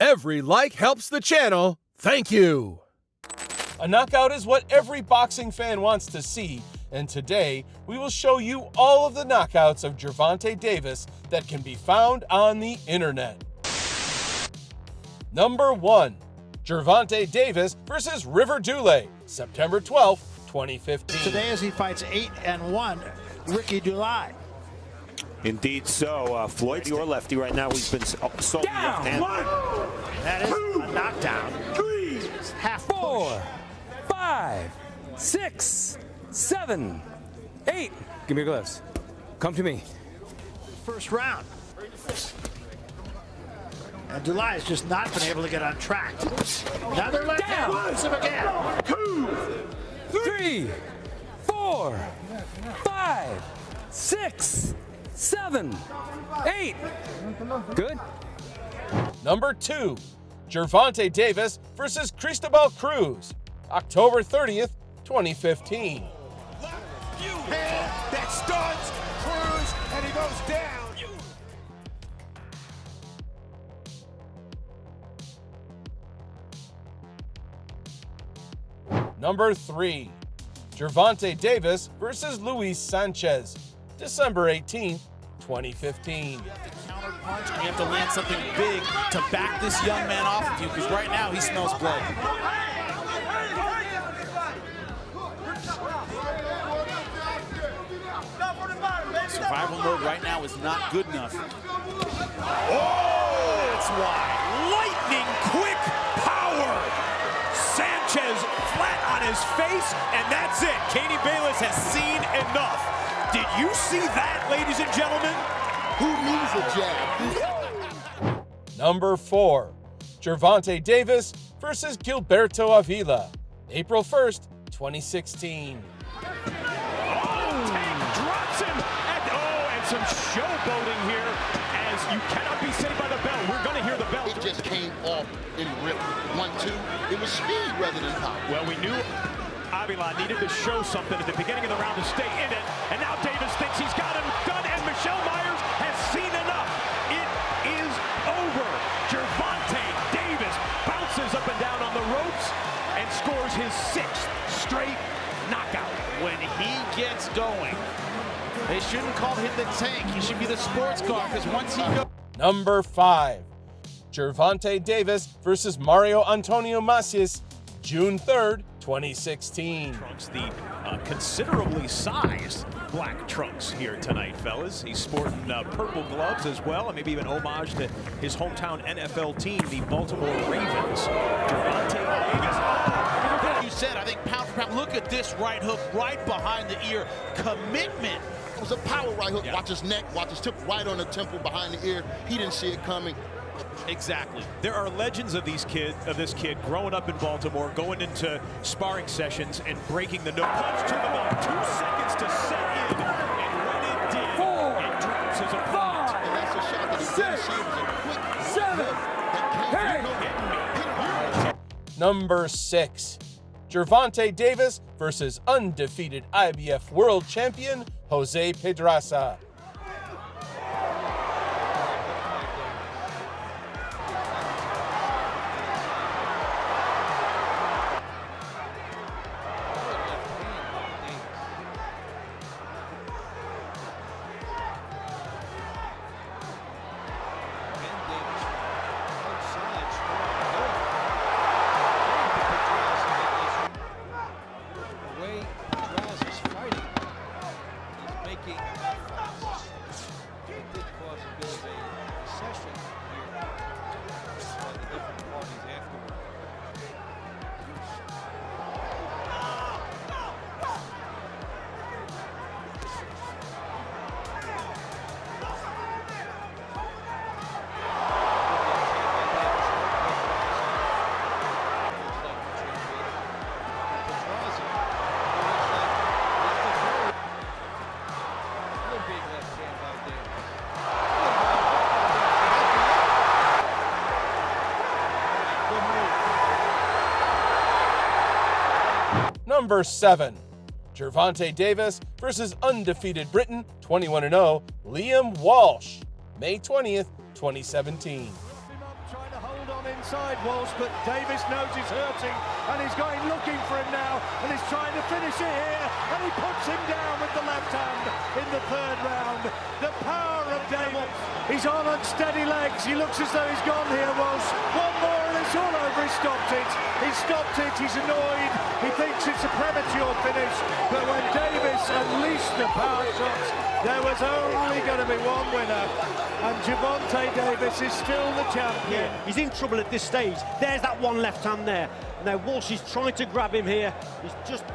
Every like helps the channel. Thank you. A knockout is what every boxing fan wants to see, and today we will show you all of the knockouts of Gervonta Davis that can be found on the internet. Number 1. Gervonta Davis versus River Dule, September 12, 2015. Today as he fights 8-1, Ricky Dulai. Indeed so. Floyd, your lefty right now, he's been so down. That is a knockdown. 3, 4, 5, 6, 7, 8. Give me your gloves. Come to me. First round. And Dulai has just not been able to get on track. Another left hand. Hits him again. 2, 3, 4, 5, 6, 7, 8. Good. Number 2. Gervonta Davis versus Cristobal Cruz, October 30th, 2015. Hand that stuns Cruz, and he goes down. Number 3. Gervonta Davis versus Luis Sanchez, December 18th, 2015. Counter punch, and you have to land something big to back this young man off of you, because right now he smells blood. Survival mode right now is not good enough. Oh, that's why. Lightning quick power. Sanchez flat on his face, and that's it. Katie Bayless has seen enough. Did you see that, ladies and gentlemen? Who needs a jab? Number 4. Gervonta Davis versus Gilberto Avila, April 1st, 2016. Drops him, and some showboating here, as you cannot be saved by the bell. We're going to hear the bell. It just came off in rip. 1-2. It was speed rather than power. Well, we knew Avila needed to show something at the beginning of the round to stay in it, and now Davis thinks he's got him done, and Michelle Myers has seen enough. It is over. Gervonta Davis bounces up and down on the ropes and scores his 6th straight knockout. When he gets going, they shouldn't call him the tank. He should be the sports car, because once he goes... Number 5. Gervonta Davis versus Mario Antonio Macias, June 3rd, 2016. Trunks, the considerably sized black trunks here tonight, fellas. He's sporting purple gloves as well, and maybe even homage to his hometown NFL team, the Baltimore Ravens. Gervonta Davis. You said, I think pound for pound. Look at this right hook right behind the ear. Commitment. It was a power right hook. Yeah. Watch his neck, watch his tip right on the temple behind the ear. He didn't see it coming. Exactly. There are legends of this kid growing up in Baltimore, going into sparring sessions and breaking the no punch. Took about 2 seconds to set in, and when it did, it drops his opponent. And that's a shot that he didn't see. It was a quick 7, 8. Number 6. Gervonta Davis versus undefeated IBF World Champion Jose Pedraza. Number 7. Gervonta Davis versus undefeated Briton, 21-0, Liam Walsh, May 20th, 2017. Trying to hold hold on inside, Walsh, but Davis knows he's hurting, and he's going looking for him now, and he's trying to finish it here, and he puts him down with the left hand in the third round. The power of Davis. He's on unsteady legs. He looks as though he's gone here, Walsh. One more and it's all over. He stopped it. He stopped it. He's annoyed. He thinks it's a premature finish, but when Davis unleashed the power shots, there was only going to be one winner, and Gervonta Davis is still the champion. Yeah, he's in trouble at this stage. There's that one left hand there. Now Walsh is trying to grab him here. He's just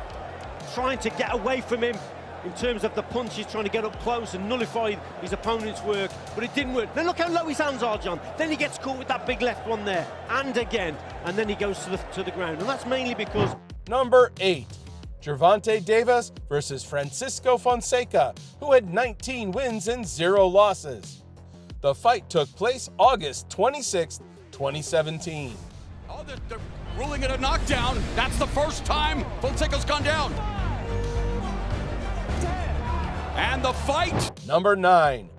trying to get away from him in terms of the punch. He's trying to get up close and nullify his opponent's work, but it didn't work. Then look how low his hands are, John. Then he gets caught with that big left one there, and again, and then he goes to the ground, and that's mainly because... Number 8. Gervonta Davis versus Francisco Fonseca, who had 19 wins and 0 losses. The fight took place August 26, 2017. Oh, they're ruling it a knockdown. That's the first time Fonseca's gone down. And the fight. Number 9.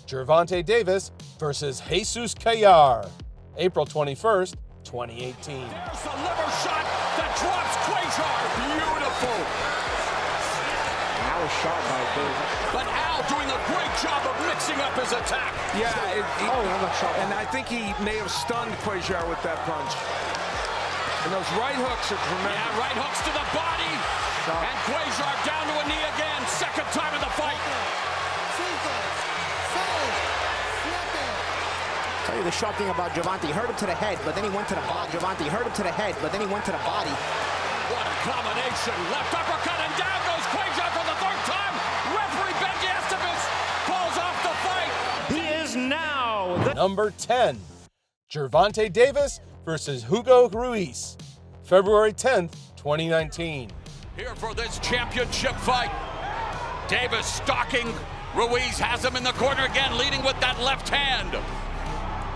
Gervonta Davis versus Jesus Cuellar, April 21st, 2018. There's a liver shot that drops Cuellar. Beautiful. Al was sharp by Davis. But Al doing a great job of mixing up his attack. Yeah, and I think he may have stunned Cuellar with that punch. And those right hooks are tremendous. Yeah, right hooks to the body. Sharp. And Cuellar down to a knee again. Second time in the fight. Tell you the sharp thing about Gervonta, he hurt him to the head, but then he went to the body. Gervonta hurt him to the head, but then he went to the body. What a combination. Left uppercut and down goes Cuellar for the third time. Referee Benji Estevez calls off the fight. He is now the... Number 10. Gervonta Davis versus Hugo Ruiz, February 10th, 2019. Here for this championship fight. Davis stalking. Ruiz has him in the corner again, leading with that left hand.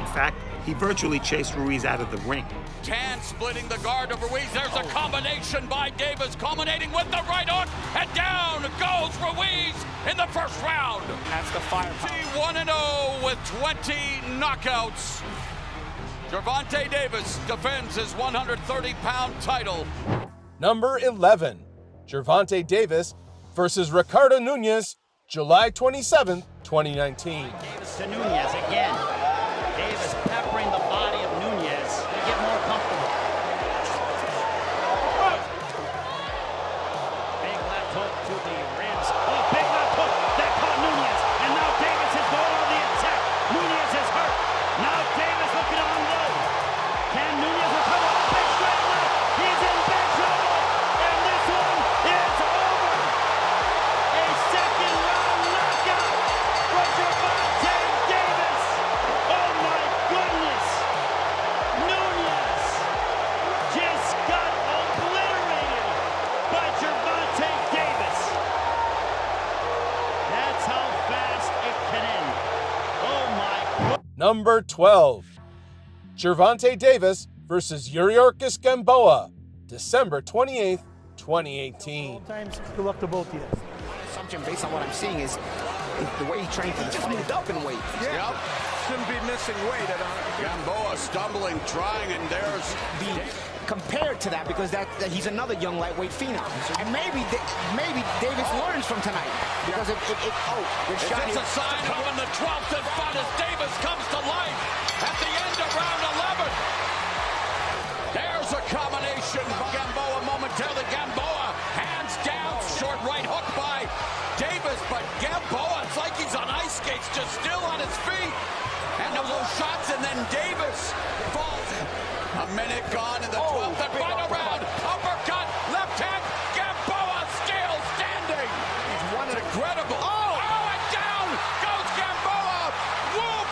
In fact, he virtually chased Ruiz out of the ring. Tan splitting the guard of Ruiz. There's a combination by Davis, culminating with the right hook, and down goes Ruiz in the first round. That's the firepower. 1-0 with 20 knockouts. Gervonta Davis defends his 130-pound title. Number 11. Gervonta Davis versus Ricardo Nunes, July 27th, 2019. Davis to Nunes again. Davis peppering the body of Nunes to get more comfortable. Big left hook to the ribs. Oh, big left hook that caught Nunes. And now Davis is going on the attack. Nunes is hurt. Now Davis looking to unload. Can Nunes recover? Oh, big straight left. He's in big trouble. And this one is over. A second round knockout for Gervonta Davis. Oh my goodness. Nunes just got obliterated by Gervonta Davis. That's how fast it can end. Oh my God. Number 12. Gervonta Davis versus Yuriorkis Gamboa, December 28th, 2018. Times, good luck to both of you. Assumption based on what I'm seeing is the way he trained, he just moved up in weight. Yep. Shouldn't be missing weight at all. Gamboa stumbling, trying, and there's... Compared to that, because that he's another young lightweight phenom, and maybe Davis learns from tonight, because good shot. It's a sign of when the 12th and fun as Davis comes to life at the end of round 11. There's a combination. Gamboa momentarily. Gamboa hands down, short right hook by Davis, but Gamboa, it's like he's on ice skates, just still on his feet. And those shots, and then Davis falls. A minute gone in the 12th and final round. Uppercut, left hand, Gamboa still standing. He's one incredible. Oh, and down goes Gamboa. Whoop!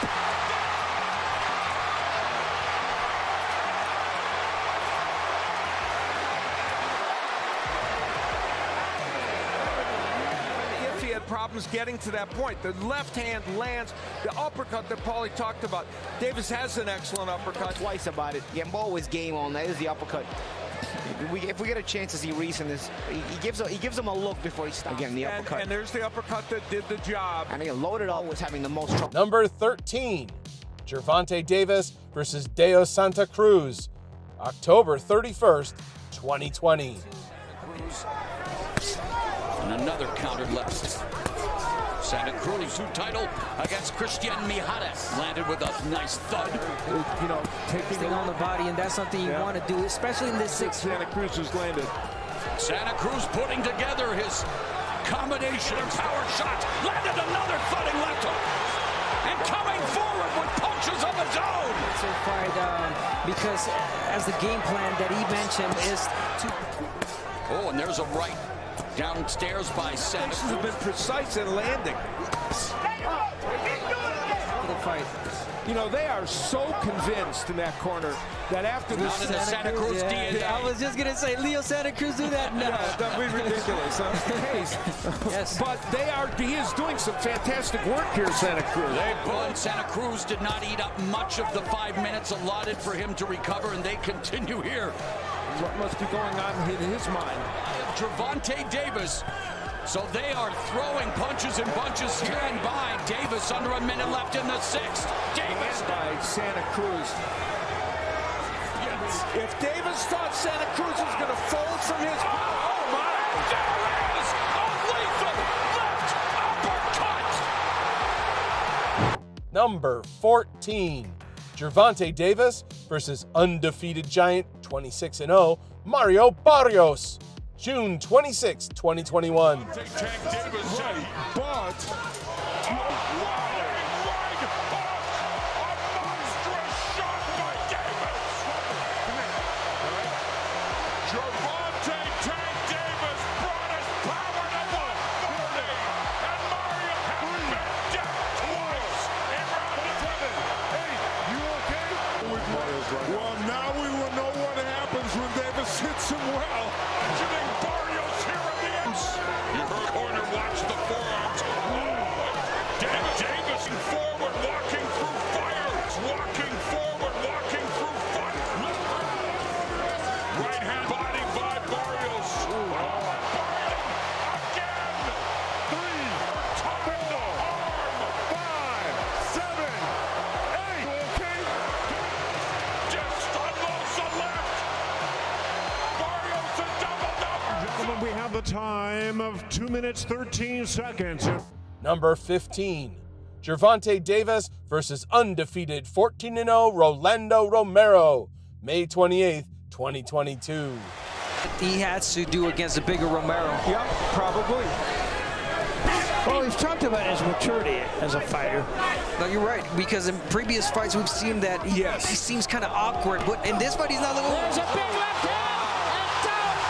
If he had problems getting to that point, the left hand lands, the uppercut that Paulie talked about. Davis has an excellent uppercut. Twice about it. Gamboa was game on. That is the uppercut. If we get a chance to see Ruiz in this, he gives him a look before he stops. Again, the uppercut. And there's the uppercut that did the job. And again, loaded up was having the most trouble. Number 13. Gervonta Davis versus Deo Santa Cruz, October 31st, 2020. And another countered left. Santa Cruz, who title against Christian Mijares, landed with a nice thud. You know, taking on the body, and that's something you want to do, especially in this six. Santa Cruz has landed. Santa Cruz putting together his combination power shot, landed another thudding left hook, and coming forward with punches of his own. Because as the game plan that he mentioned is to... Oh, and there's a right downstairs by Sanchez. Has been precise in landing. The fight. You know, they are so convinced in that corner that after this Santa Cruz DNA. I was just gonna say, Leo Santa Cruz do that? No. Yeah, that would be ridiculous. That's the case. Yes. But he is doing some fantastic work here, Santa Cruz. But Santa Cruz did not eat up much of the 5 minutes allotted for him to recover, and they continue here. What must be going on in his mind? Gervonta Davis. So they are throwing punches and bunches here and by. Davis under a minute left in the sixth. Davis by Santa Cruz. Yes. If Davis thought Santa Cruz was going to fold from his... Oh my! There is a lethal left uppercut! Number 14, Gervonta Davis versus undefeated giant 26-0 Mario Barrios, June 26, 2021. Right, but Gervonta Tank Davis brought his power to 140, and Mario has been decked twice in round 7. Hey, you okay? Well, now we will know what happens when Davis hits him well. Barrios here at the end. You heard corner, watch the forearms. Davis forward, walking through fire. Walking forward, walking through fire. Right hand body by Barrios. Again. 3. Top in the arm. 5, 7, 8. Okay. Just unloads the left. Barrios a double. Gentlemen, we have the time of 2 minutes, 13 seconds. Number 15, Gervonta Davis versus undefeated 14-0 Rolando Romero, May 28th, 2022. He has to do against the bigger Romero. Yep, probably. Well, he's talked about his maturity as a fighter. No, you're right, because in previous fights we've seen that he seems kind of awkward, but in this fight he's not the one. There's a big left hand, and down.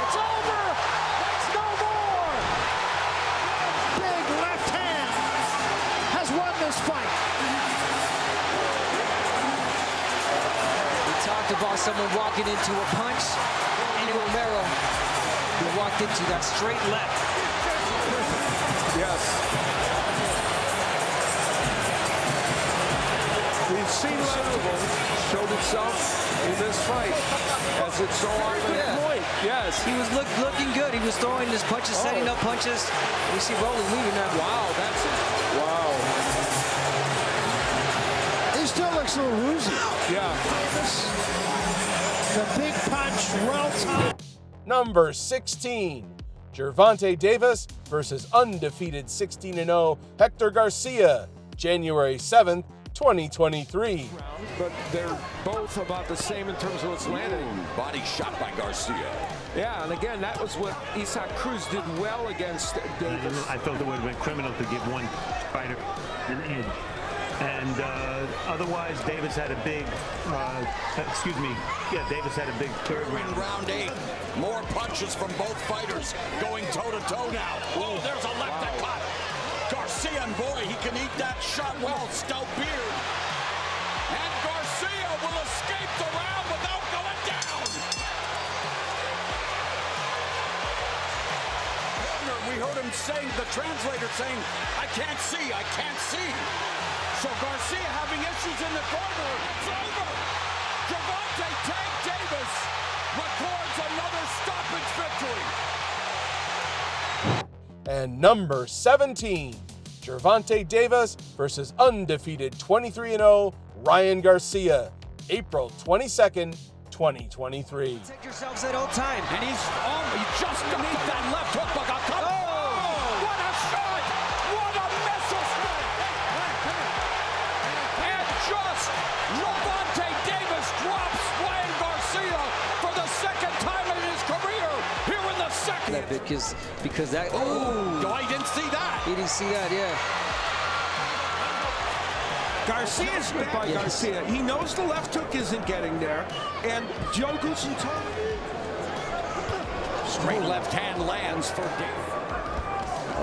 It's over. That's no more. Big left hand has won this fight. We talked about someone walking into a punch, and Romero, who walked into that straight left. Yes. We've seen level showed itself in this fight, as it's so often point. Yes. He was looking good. He was throwing his punches, setting up punches. We see Rolling leaving now. Wow, that's it. Wow. He still looks a little woozy. Yeah. The big punch, well timed. Number 16, Gervonta Davis versus undefeated 16-0 Hector Garcia, January 7th, 2023. But they're both about the same in terms of what's landing. Body shot by Garcia. Yeah, and again, that was what Isaac Cruz did well against Davis. I felt it would have been criminal to give one fighter an edge. And otherwise, Davis had a big, Davis had a big third round. In round 8, more punches from both fighters going toe-to-toe now. Oh, there's a left that caught. Garcia, and boy, he can eat that shot well, stout beard. And Garcia will escape the round without going down. We heard him saying, the translator saying, I can't see, I can't see. So Garcia having issues in the corner. It's over. Gervonta Tank Davis records another stoppage victory. And number 17, Gervonta Davis versus undefeated 23-0 Ryan Garcia, April 22nd, 2023. Take yourselves that old time. And he's just beneath that left hook. But what a shot! What a missile strike! And just Gervonta Davis drops Ryan Garcia for the second time in his career here in the second. Because that. Oh, I didn't see that. He didn't see that, yeah. Garcia's hit by Garcia. He knows the left hook isn't getting there, and Joe Goosen told him. Straight left hand lands for Davis.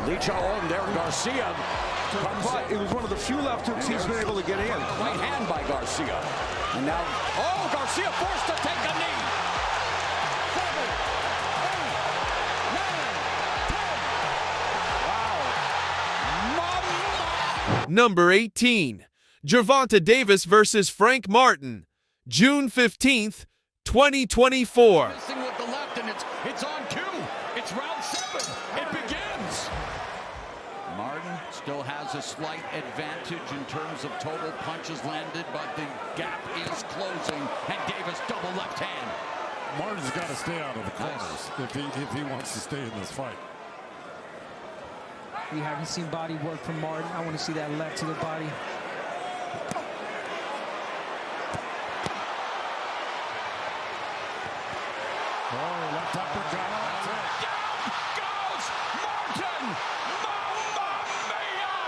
Alicho on there, Garcia. But it was one of the few left hooks he's been able to get in. Right hand by Garcia. And now, Garcia forced to take a knee. 7, 8, 9, 10. Wow. Number 18, Gervonta Davis versus Frank Martin, June 15th, 2024. Missing with the left, and it's on cue. It's round 7. It begins. Martin still has a slight advantage in terms of total punches landed, but the gap is closing, and Davis double left hand. Martin's got to stay out of the corners if he wants to stay in this fight. We haven't seen body work from Martin. I want to see that left to the body. Left uppercut. Down goes Martin! Mamma mia!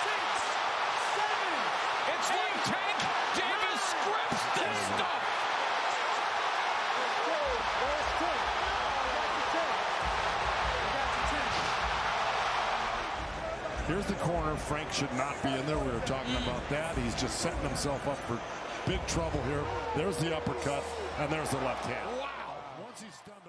6, 7. It's like Tank Davis scripts this stuff. Here's the corner. Frank should not be in there. We were talking about that. He's just setting himself up for big trouble here. There's the uppercut, and there's the left hand. Wow. Once he's done